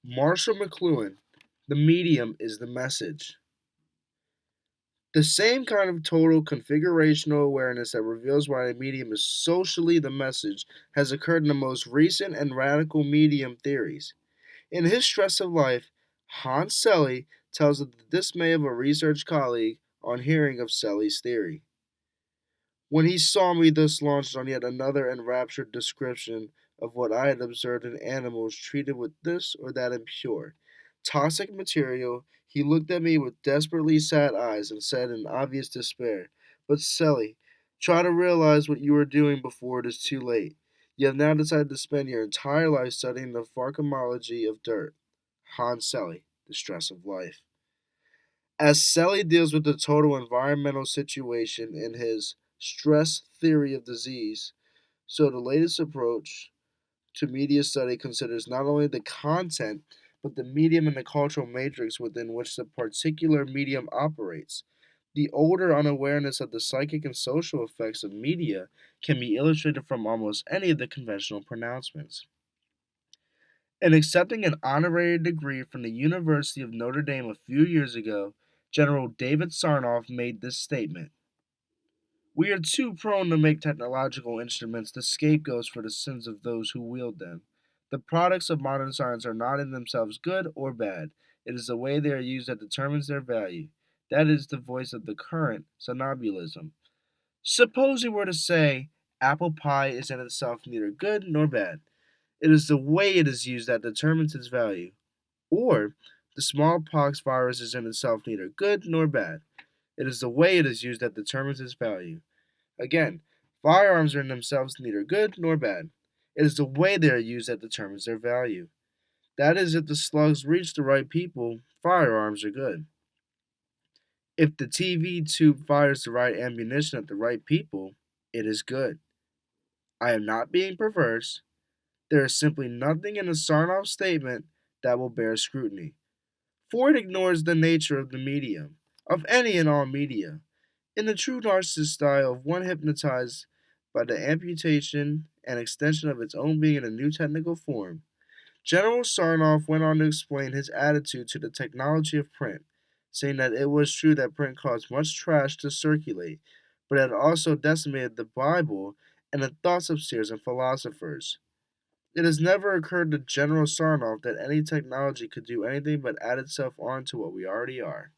Marshall McLuhan, the medium is the message. The same kind of total configurational awareness that reveals why a medium is socially the message has occurred in the most recent and radical medium theories. In his Stress of Life, Hans Selye tells of the dismay of a research colleague on hearing of Selye's theory. When he saw me thus launched on yet another enraptured description of what I had observed in animals treated with this or that impure, toxic material, he looked at me with desperately sad eyes and said in obvious despair, "But Selly, try to realize what you are doing before it is too late. You have now decided to spend your entire life studying the pharmacology of dirt." Hans Selye, The Stress of Life. As Selly deals with the total environmental situation in his Stress Theory of Disease, so the latest approach to media study considers not only the content, but the medium and the cultural matrix within which the particular medium operates. The older unawareness of the psychic and social effects of media can be illustrated from almost any of the conventional pronouncements. In accepting an honorary degree from the University of Notre Dame a few years ago, General David Sarnoff made this statement: "We are too prone to make technological instruments the scapegoats for the sins of those who wield them. The products of modern science are not in themselves good or bad. It is the way they are used that determines their value. That is the voice of the current somnambulism. Suppose we were to say, apple pie is in itself neither good nor bad. It is the way it is used that determines its value. Or, the smallpox virus is in itself neither good nor bad. It is the way it is used that determines its value. Again, firearms are in themselves neither good nor bad. It is the way they are used that determines their value. That is, if the slugs reach the right people, firearms are good. If the TV tube fires the right ammunition at the right people, it is good. I am not being perverse. There is simply nothing in the Sarnoff statement that will bear scrutiny. For it ignores the nature of the medium, of any and all media. In the true narcissist style of one hypnotized by the amputation and extension of its own being in a new technical form, General Sarnoff went on to explain his attitude to the technology of print, saying that it was true that print caused much trash to circulate, but it also decimated the Bible and the thoughts of seers and philosophers. It has never occurred to General Sarnoff that any technology could do anything but add itself on to what we already are.